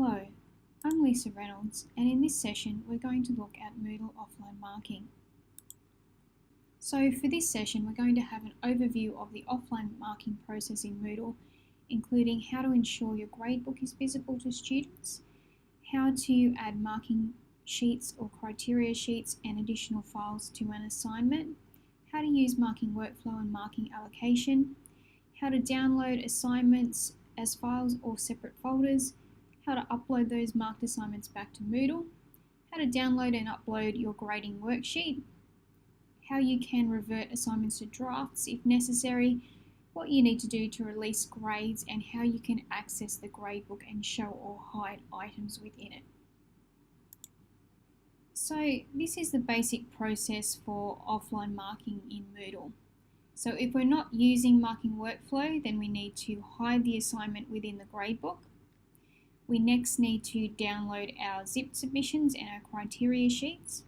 Hello, I'm Lisa Reynolds, and in this session we're going to look at Moodle offline marking. So for this session we're going to have an overview of the offline marking process in Moodle, including how to ensure your gradebook is visible to students, how to add marking sheets or criteria sheets and additional files to an assignment, how to use marking workflow and marking allocation, how to download assignments as files or separate folders, how to upload those marked assignments back to Moodle, how to download and upload your grading worksheet, how you can revert assignments to drafts if necessary, what you need to do to release grades, and how you can access the gradebook and show or hide items within it. So this is the basic process for offline marking in Moodle. So if we're not using marking workflow, then we need to hide the assignment within the gradebook. We next need to download our zipped submissions and our criteria sheets.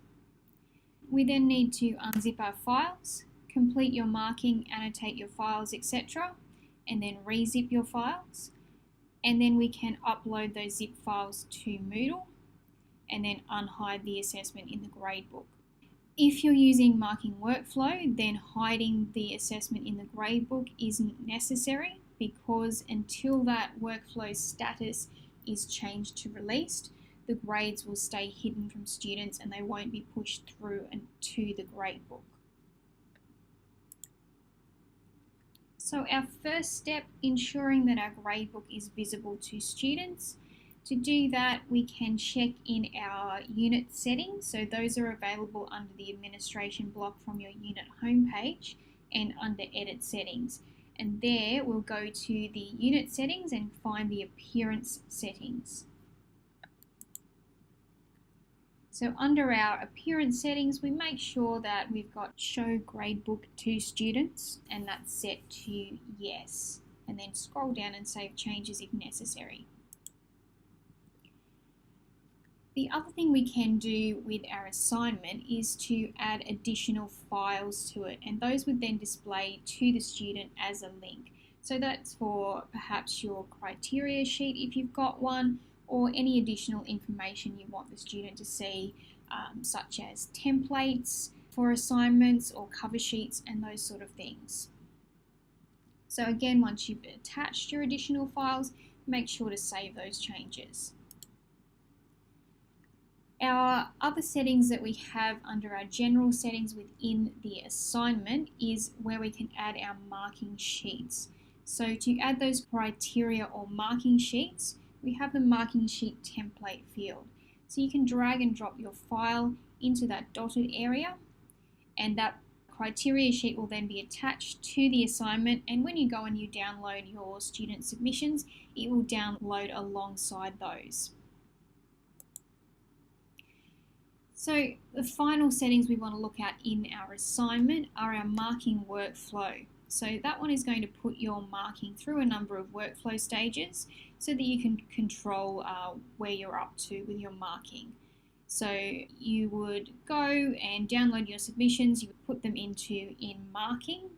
We then need to unzip our files, complete your marking, annotate your files, etc., and then rezip your files. And then we can upload those zip files to Moodle and then unhide the assessment in the gradebook. If you're using marking workflow, then hiding the assessment in the gradebook isn't necessary, because until that workflow status is changed to released, the grades will stay hidden from students and they won't be pushed through to the gradebook. So our first step, ensuring that our gradebook is visible to students. To do that, we can check in our unit settings. So those are available under the administration block from your unit homepage and under edit settings. And there we'll go to the unit settings and find the appearance settings. So under our appearance settings, we make sure that we've got show gradebook to students, and that's set to yes. And then scroll down and save changes if necessary. The other thing we can do with our assignment is to add additional files to it, and those would then display to the student as a link. So that's for perhaps your criteria sheet if you've got one, or any additional information you want the student to see, such as templates for assignments or cover sheets and those sort of things. So again, once you've attached your additional files, make sure to save those changes. Our other settings that we have under our general settings within the assignment is where we can add our marking sheets. So to add those criteria or marking sheets, we have the marking sheet template field. So you can drag and drop your file into that dotted area, and that criteria sheet will then be attached to the assignment, and when you go and you download your student submissions, it will download alongside those. So the final settings we want to look at in our assignment are our marking workflow. So that one is going to put your marking through a number of workflow stages so that you can control where you're up to with your marking. So you would go and download your submissions, you would put them into in marking,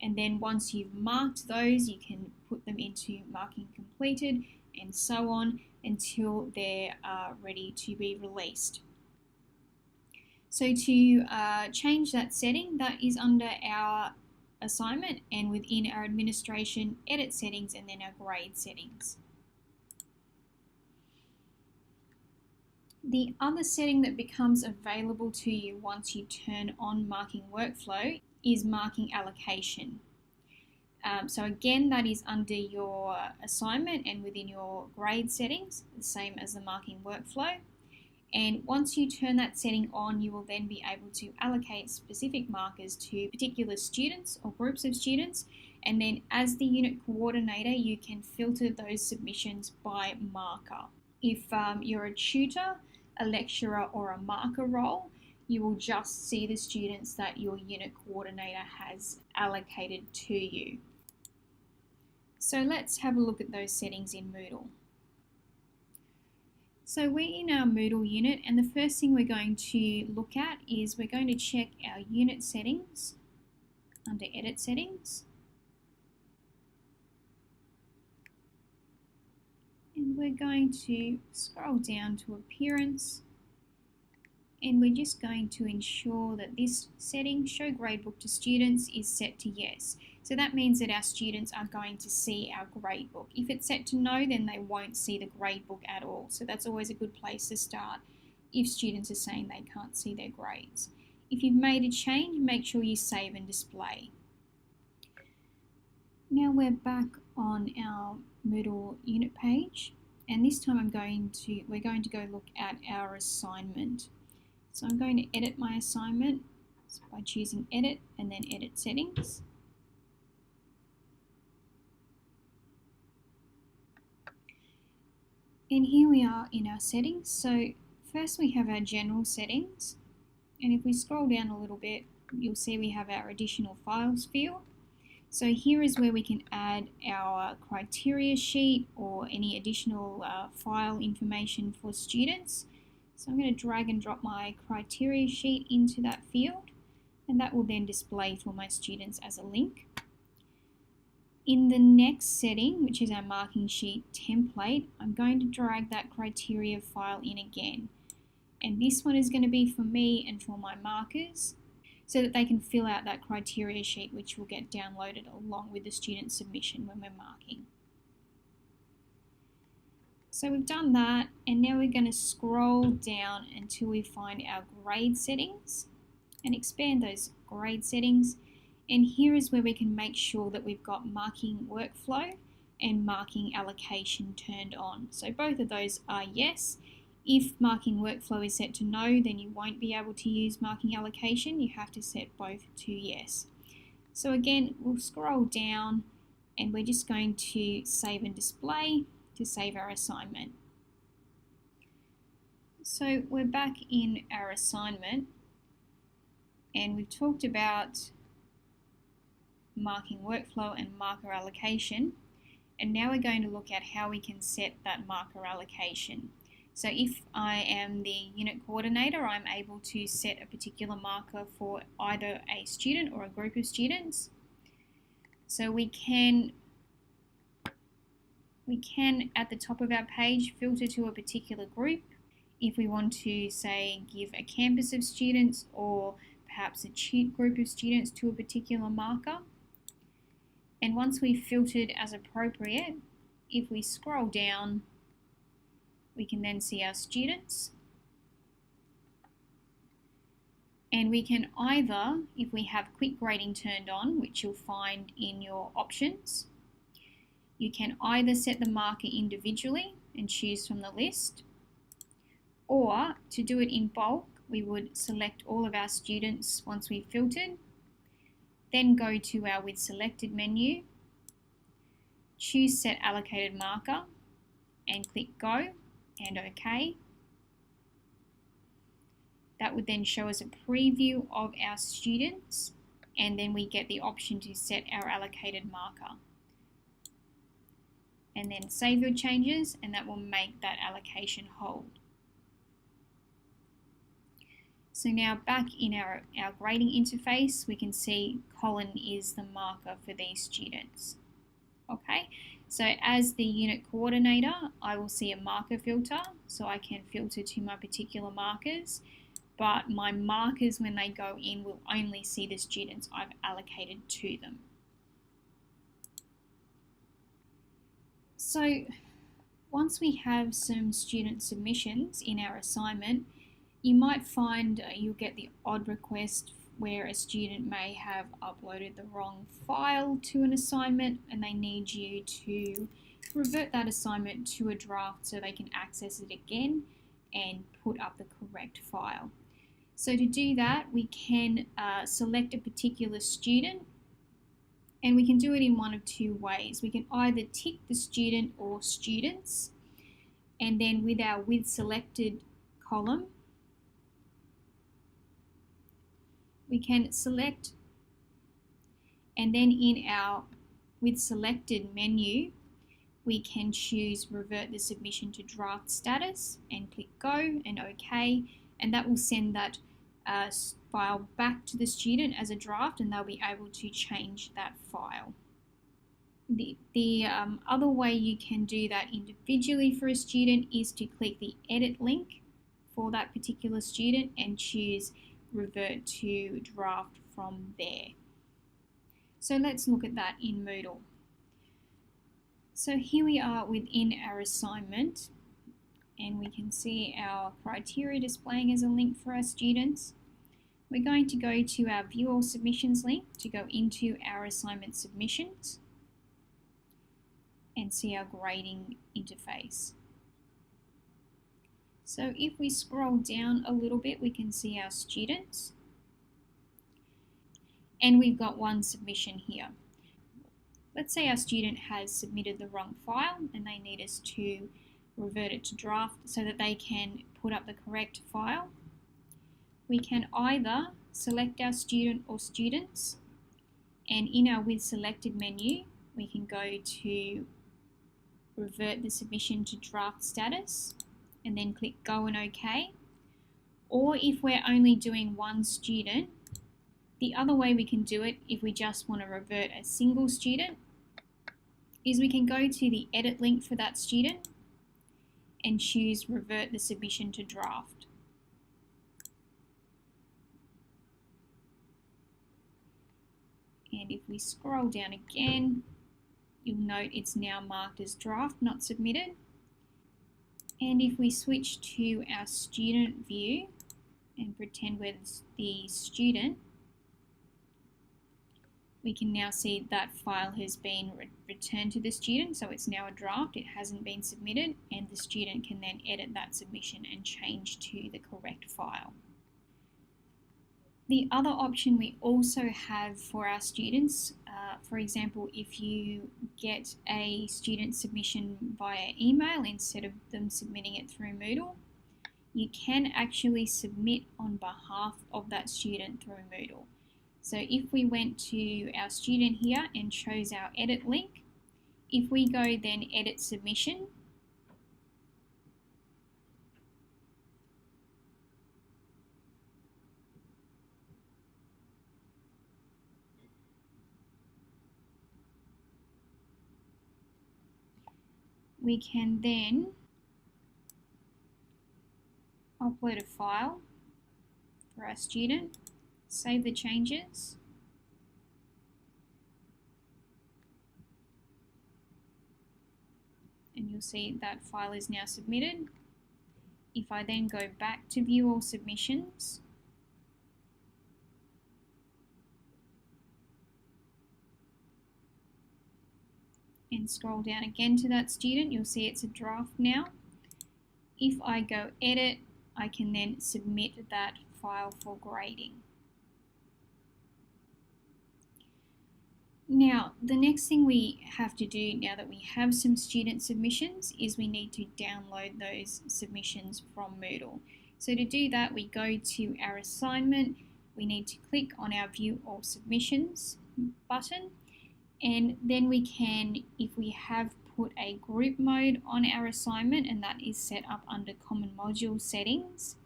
and then once you've marked those, you can put them into marking completed, and so on until they're ready to be released. So to change that setting, that is under our assignment and within our administration edit settings and then our grade settings. The other setting that becomes available to you once you turn on marking workflow is marking allocation. So again, that is under your assignment and within your grade settings, the same as the marking workflow. And once you turn that setting on, you will then be able to allocate specific markers to particular students or groups of students. And then as the unit coordinator, you can filter those submissions by marker. If you're a tutor, a lecturer, or a marker role, you will just see the students that your unit coordinator has allocated to you. So let's have a look at those settings in Moodle. So we're in our Moodle unit, and the first thing we're going to look at is we're going to check our unit settings under edit settings. And we're going to scroll down to Appearance, and we're just going to ensure that this setting, Show Gradebook to Students, is set to Yes. So that means that our students are going to see our gradebook. If it's set to No, then they won't see the gradebook at all. So that's always a good place to start if students are saying they can't see their grades. If you've made a change, make sure you save and display. Now we're back on our Moodle unit page, and this time we're going to go look at our assignment. So I'm going to edit my assignment by choosing Edit and then Edit Settings. And here we are in our settings. So first we have our general settings, and if we scroll down a little bit, you'll see we have our additional files field. So here is where we can add our criteria sheet or any additional file information for students. So I'm going to drag and drop my criteria sheet into that field, and that will then display for my students as a link. In the next setting, which is our marking sheet template, I'm going to drag that criteria file in again. And this one is going to be for me and for my markers, so that they can fill out that criteria sheet, which will get downloaded along with the student submission when we're marking. So we've done that, and now we're going to scroll down until we find our grade settings and expand those grade settings. And here is where we can make sure that we've got marking workflow and marking allocation turned on. So both of those are yes. If marking workflow is set to no, then you won't be able to use marking allocation. You have to set both to yes. So again, we'll scroll down, and we're just going to save and display to save our assignment. So we're back in our assignment, and we've talked about marking workflow and marker allocation, and now we're going to look at how we can set that marker allocation. So if I am the unit coordinator, I'm able to set a particular marker for either a student or a group of students. So we can at the top of our page filter to a particular group if we want to, say, give a campus of students or perhaps a group of students to a particular marker. And once we've filtered as appropriate, if we scroll down, we can then see our students. And we can either, if we have quick grading turned on, which you'll find in your options, you can either set the marker individually and choose from the list, or to do it in bulk, we would select all of our students once we've filtered, then go to our With Selected menu, choose Set Allocated Marker, and click Go and OK. That would then show us a preview of our students, and then we get the option to set our allocated marker. And then save your changes, and that will make that allocation hold. So now back in our grading interface, we can see Colin is the marker for these students. Okay, so as the unit coordinator, I will see a marker filter, so I can filter to my particular markers, but my markers, when they go in, will only see the students I've allocated to them. So once we have some student submissions in our assignment, you might find you'll get the odd request where a student may have uploaded the wrong file to an assignment and they need you to revert that assignment to a draft so they can access it again and put up the correct file. So to do that, we can select a particular student, and we can do it in one of two ways. We can either tick the student or students, and then with our With Selected column, we can select, and then in our With Selected menu, we can choose Revert the Submission to Draft Status and click Go and OK, and that will send that file back to the student as a draft, and they'll be able to change that file. The other way you can do that individually for a student is to click the edit link for that particular student and choose revert to draft from there. So let's look at that in Moodle. So here we are within our assignment, and we can see our criteria displaying as a link for our students. We're going to go to our View All Submissions link to go into our assignment submissions and see our grading interface. So if we scroll down a little bit, we can see our students, and we've got one submission here. Let's say our student has submitted the wrong file and they need us to revert it to draft so that they can put up the correct file. We can either select our student or students, and in our With Selected menu, we can go to revert the submission to draft status and then click Go and OK. Or if we're only doing one student, the other way we can do it if we just want to revert a single student is we can go to the edit link for that student and choose revert the submission to draft. And if we scroll down again, you'll note it's now marked as draft, not submitted. And if we switch to our student view and pretend we're the student, we can now see that file has been returned to the student, so it's now a draft, it hasn't been submitted, and the student can then edit that submission and change to the correct file. The other option we also have for our students, for example, if you get a student submission via email instead of them submitting it through Moodle, you can actually submit on behalf of that student through Moodle. So if we went to our student here and chose our edit link, if we go then edit submission, we can then upload a file for our student, save the changes, and you'll see that file is now submitted. If I then go back to View All Submissions, and scroll down again to that student, you'll see it's a draft now. If I go edit, I can then submit that file for grading. Now, the next thing we have to do now that we have some student submissions is we need to download those submissions from Moodle. So to do that, we go to our assignment, we need to click on our View All Submissions button, and then we can, if we have put a group mode on our assignment, and that is set up under Common Module Settings,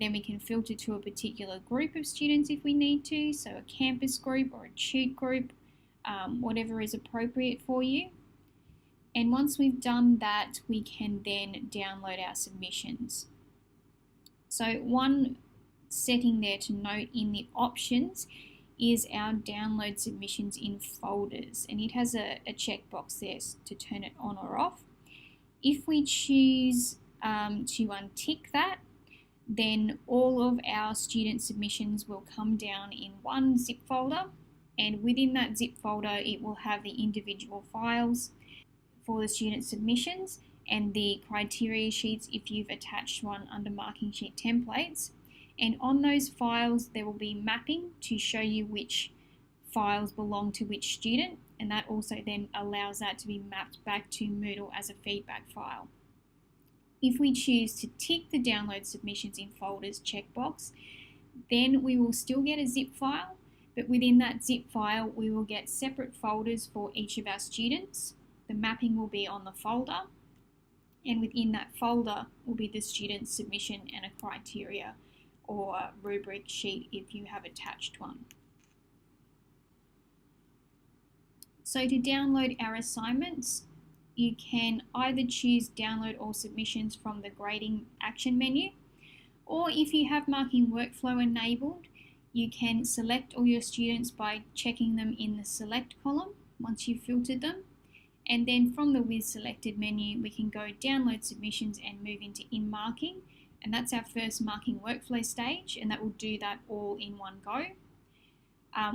then we can filter to a particular group of students if we need to, so a campus group or a tute group, whatever is appropriate for you. And once we've done that, we can then download our submissions. So one setting there to note in the options is our download submissions in folders, and it has a checkbox there to turn it on or off. If we choose to untick that, then all of our student submissions will come down in one zip folder, and within that zip folder it will have the individual files for the student submissions and the criteria sheets if you've attached one under marking sheet templates. And on those files there will be mapping to show you which files belong to which student, and that also then allows that to be mapped back to Moodle as a feedback file. If we choose to tick the download submissions in folders checkbox, then we will still get a zip file, but within that zip file we will get separate folders for each of our students. The mapping will be on the folder, and within that folder will be the student's submission and a criteria or rubric sheet if you have attached one. So to download our assignments, you can either choose download all submissions from the grading action menu, or if you have marking workflow enabled, you can select all your students by checking them in the select column once you've filtered them. And then from the with selected menu, we can go download submissions and move into in marking. And that's our first marking workflow stage, and that will do that all in one go.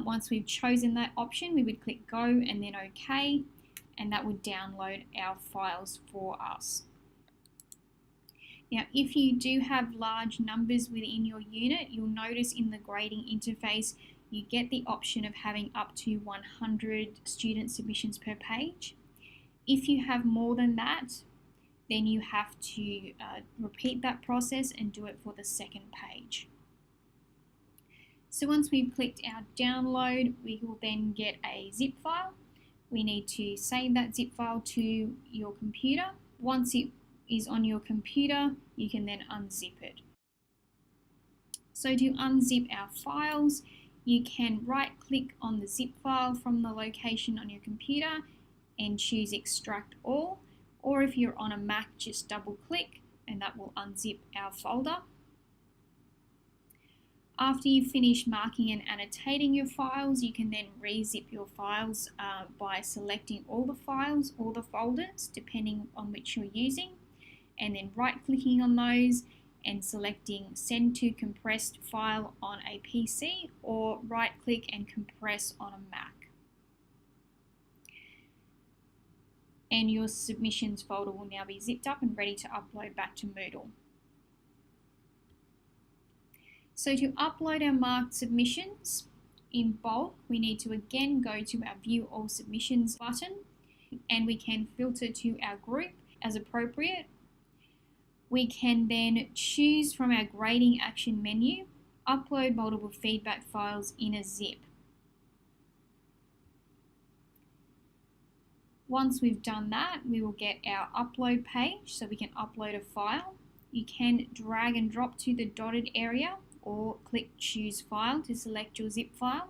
Once we've chosen that option, we would click go and then OK, and that would download our files for us. Now, if you do have large numbers within your unit, you'll notice in the grading interface, you get the option of having up to 100 student submissions per page. If you have more than that, then you have to repeat that process and do it for the second page. So once we've clicked our download, we will then get a zip file. We need to save that zip file to your computer. Once it is on your computer, you can then unzip it. So to unzip our files, you can right click on the zip file from the location on your computer and choose extract all, or if you're on a Mac, just double click and that will unzip our folder. After you've finished marking and annotating your files, you can then rezip your files by selecting all the files or the folders, depending on which you're using, and then right-clicking on those and selecting Send to Compressed File on a PC, or right-click and compress on a Mac. And your submissions folder will now be zipped up and ready to upload back to Moodle. So to upload our marked submissions in bulk, we need to again go to our View All Submissions button, and we can filter to our group as appropriate. We can then choose from our grading action menu, upload multiple feedback files in a zip. Once we've done that, we will get our upload page, so we can upload a file. You can drag and drop to the dotted area, or click choose file to select your zip file.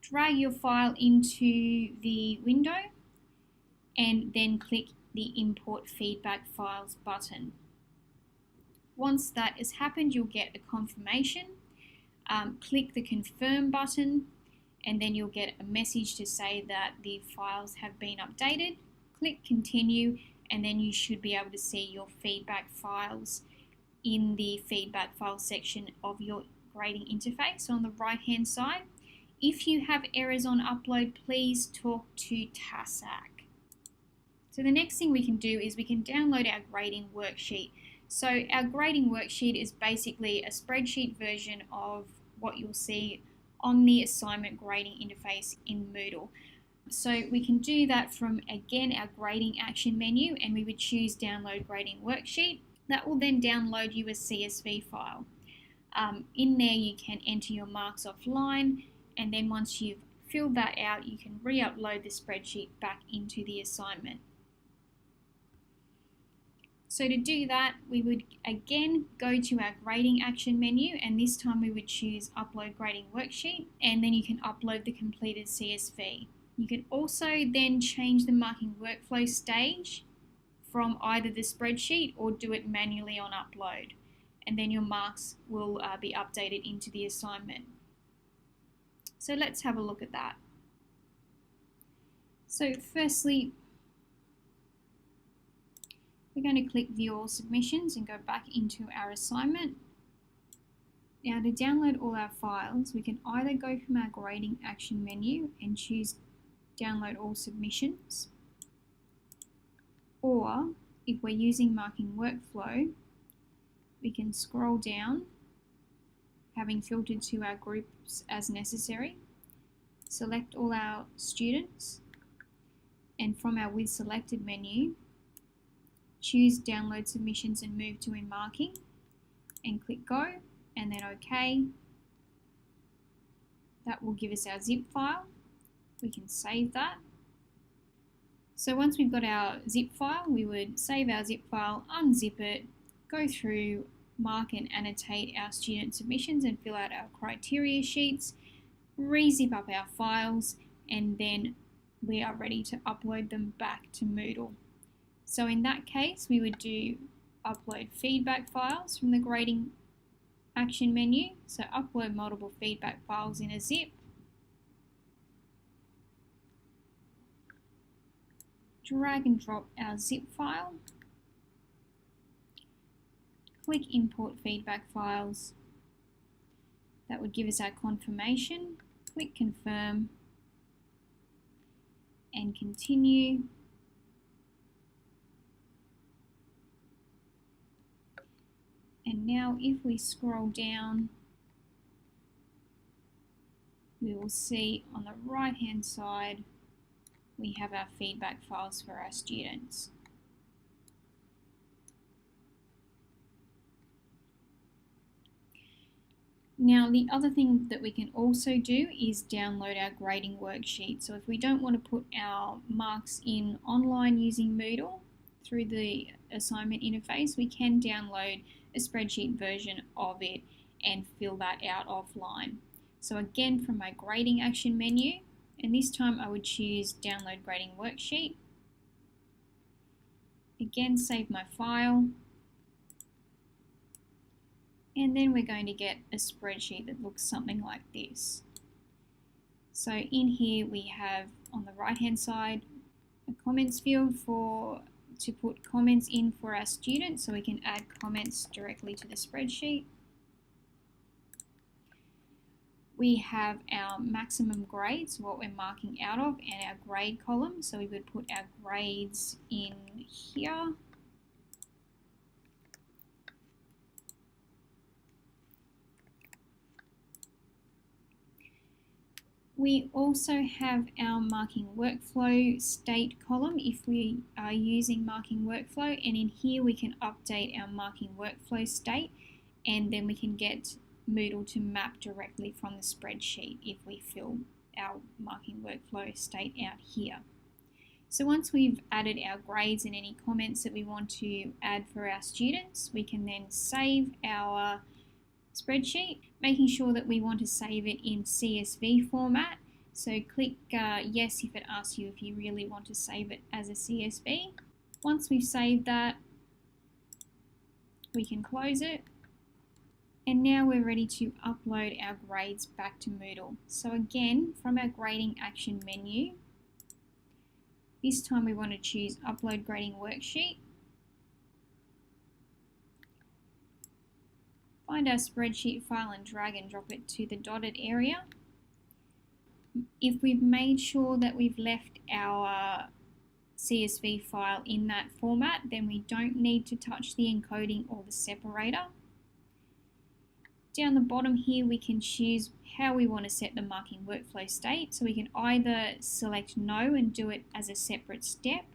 Drag your file into the window and then click the import feedback files button. Once that has happened, you'll get a confirmation. Click the confirm button and then you'll get a message to say that the files have been updated. Click continue and then you should be able to see your feedback files in the feedback file section of your grading interface on the right hand side. If you have errors on upload, please talk to TASAC. So the next thing we can do is we can download our grading worksheet. So our grading worksheet is basically a spreadsheet version of what you'll see on the assignment grading interface in Moodle. So we can do that from, again, our grading action menu, and we would choose download grading worksheet. That will then download you a CSV file. In there you can enter your marks offline, and then once you've filled that out, you can re-upload the spreadsheet back into the assignment. So to do that, we would again go to our grading action menu, and this time we would choose upload grading worksheet, and then you can upload the completed CSV. You can also then change the marking workflow stage from either the spreadsheet or do it manually on upload, and then your marks will be updated into the assignment. So let's have a look at that. So firstly, we're going to click View All Submissions and go back into our assignment. Now to download all our files, we can either go from our grading action menu and choose Download All Submissions, or if we're using marking workflow, we can scroll down, having filtered to our groups as necessary, select all our students, and from our with selected menu, choose download submissions and move to in marking, and click go and then OK. That will give us our zip file. We can save that. So once we've got our zip file, we would save our zip file, unzip it, go through, mark and annotate our student submissions and fill out our criteria sheets, re-zip up our files, and then we are ready to upload them back to Moodle. So in that case, we would do upload feedback files from the grading action menu. So upload multiple feedback files in a zip. Drag and drop our zip file. Click import feedback files. That would give us our confirmation. Click confirm and continue. And now if we scroll down, we will see on the right hand side we have our feedback files for our students. Now the other thing that we can also do is download our grading worksheet. So if we don't want to put our marks in online using Moodle through the assignment interface, we can download a spreadsheet version of it and fill that out offline. So again, from my grading action menu, and this time I would choose download grading worksheet. Again, save my file. And then we're going to get a spreadsheet that looks something like this. So in here we have on the right hand side a comments field to put comments in for our students, so we can add comments directly to the spreadsheet. We have our maximum grades, what we're marking out of, and our grade column. So we would put our grades in here. We also have our marking workflow state column if we are using marking workflow, and in here we can update our marking workflow state, and then we can get Moodle to map directly from the spreadsheet if we fill our marking workflow state out here. So once we've added our grades and any comments that we want to add for our students, we can then save our spreadsheet, making sure that we want to save it in CSV format. So click yes if it asks you if you really want to save it as a CSV. Once we've saved that, we can close it. And now we're ready to upload our grades back to Moodle. So again, from our grading action menu, this time we want to choose upload grading worksheet. Find our spreadsheet file and drag and drop it to the dotted area. If we've made sure that we've left our CSV file in that format, then we don't need to touch the encoding or the separator. Down the bottom here, we can choose how we want to set the marking workflow state. So we can either select no and do it as a separate step,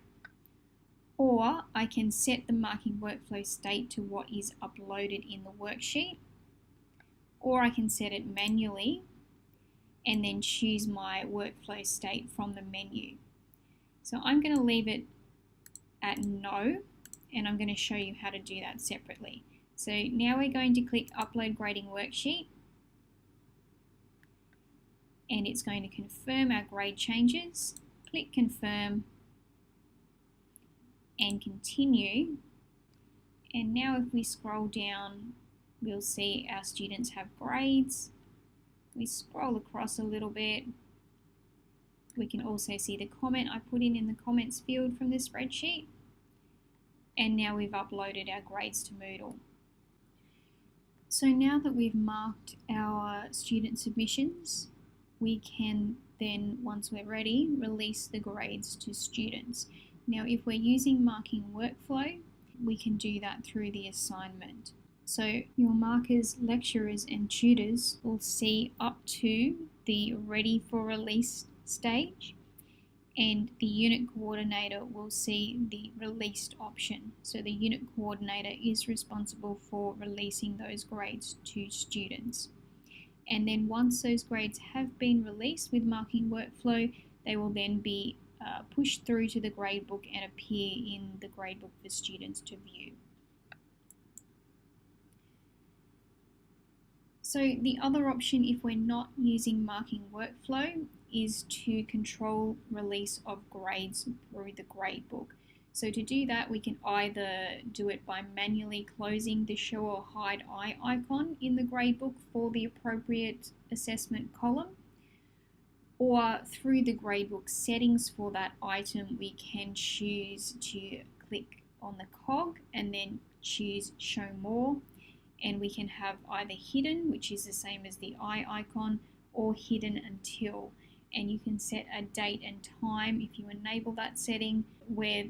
or I can set the marking workflow state to what is uploaded in the worksheet, or I can set it manually and then choose my workflow state from the menu. So I'm going to leave it at no, and I'm going to show you how to do that separately. So now we're going to click Upload Grading Worksheet, and it's going to confirm our grade changes. Click Confirm and Continue. And now if we scroll down, we'll see our students have grades. We scroll across a little bit. We can also see the comment I put in the comments field from the spreadsheet. And now we've uploaded our grades to Moodle. So now that we've marked our student submissions, we can then, once we're ready, release the grades to students. Now, if we're using marking workflow, we can do that through the assignment. So your markers, lecturers and tutors will see up to the ready for release stage, and the unit coordinator will see the released option. So the unit coordinator is responsible for releasing those grades to students. And then once those grades have been released with marking workflow, they will then be pushed through to the gradebook and appear in the gradebook for students to view. So the other option, if we're not using marking workflow, is to control release of grades through the gradebook. So to do that, we can either do it by manually closing the show or hide eye icon in the gradebook for the appropriate assessment column, or through the gradebook settings for that item, we can choose to click on the cog and then choose show more, and we can have either hidden, which is the same as the eye icon, or hidden until, and you can set a date and time if you enable that setting, where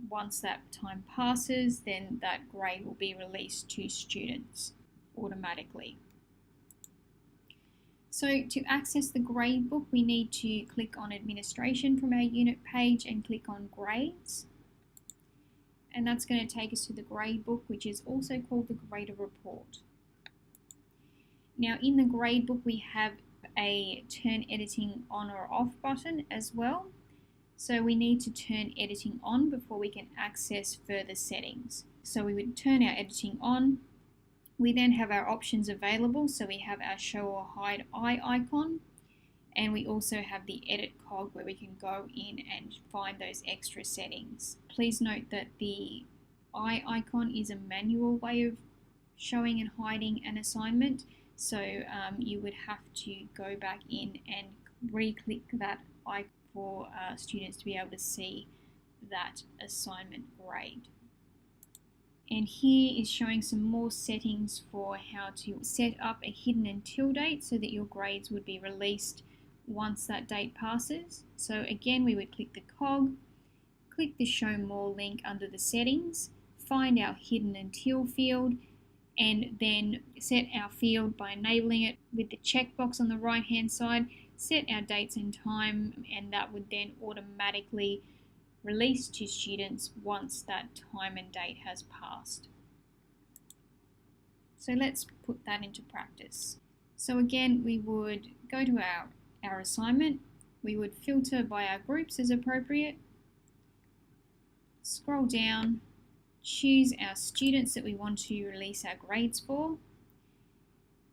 once that time passes, then that grade will be released to students automatically. So to access the gradebook, we need to click on administration from our unit page and click on grades. And that's going to take us to the gradebook, which is also called the grader report. Now in the gradebook, we have a turn editing on or off button as well. So we need to turn editing on before we can access further settings. So we would turn our editing on. We then have our options available. So we have our show or hide eye icon, and we also have the edit cog where we can go in and find those extra settings. Please note that the eye icon is a manual way of showing and hiding an assignment. So you would have to go back in and re-click that icon for students to be able to see that assignment grade. And here is showing some more settings for how to set up a hidden until date so that your grades would be released once that date passes. So again, we would click the cog, click the show more link under the settings, find our hidden until field, and then set our field by enabling it with the checkbox on the right hand side, set our dates and time, and that would then automatically release to students once that time and date has passed. So let's put that into practice. So again, we would go to our assignment, we would filter by our groups as appropriate, scroll down, choose our students that we want to release our grades for,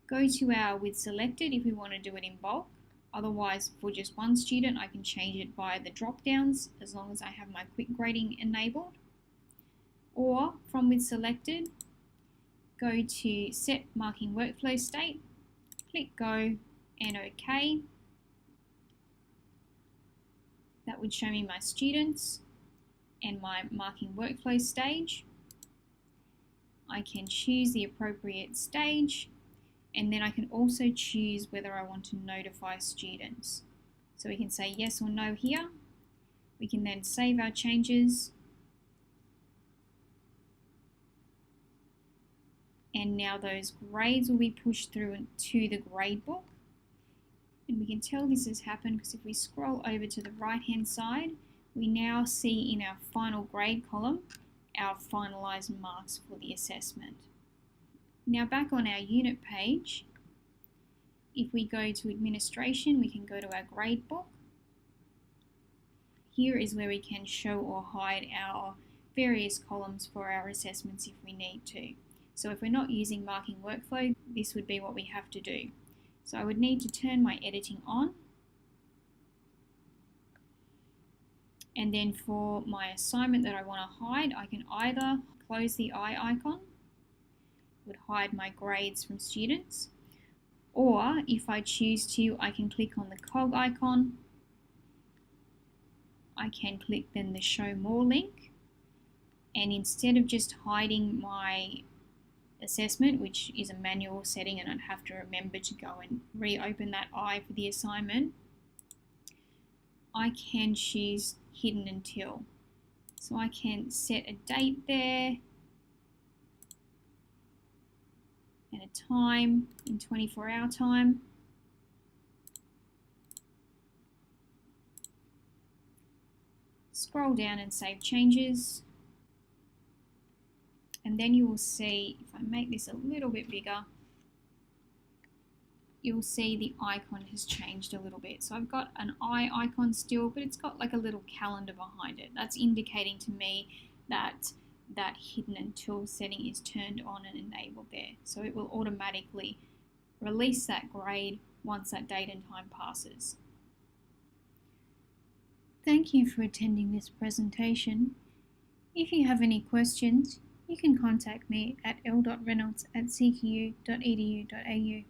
go to our with selected if we want to do it in bulk. Otherwise, for just one student, I can change it via the drop downs as long as I have my quick grading enabled. Or from with selected, go to set marking workflow state, click go and OK. That would show me my students and my marking workflow stage. I can choose the appropriate stage, and then I can also choose whether I want to notify students. So we can say yes or no here. We can then save our changes. And now those grades will be pushed through to the gradebook. And we can tell this has happened because if we scroll over to the right hand side, we now see in our final grade column our finalised marks for the assessment. Now back on our unit page, if we go to administration, we can go to our gradebook. Here is where we can show or hide our various columns for our assessments if we need to. So if we're not using marking workflow, this would be what we have to do. So I would need to turn my editing on. And then for my assignment that I want to hide, I can either close the eye icon, would hide my grades from students, or if I choose to, I can click on the cog icon. I can click then the show more link, and instead of just hiding my assessment, which is a manual setting and I'd have to remember to go and reopen that eye for the assignment, I can choose hidden until. So I can set a date there and a time in 24-hour time. Scroll down and save changes. And then you will see, if I make this a little bit bigger, you'll see the icon has changed a little bit. So I've got an eye icon still, but it's got like a little calendar behind it. That's indicating to me that that hidden until setting is turned on and enabled there. So it will automatically release that grade once that date and time passes. Thank you for attending this presentation. If you have any questions, you can contact me at l.reynolds@cqu.edu.au.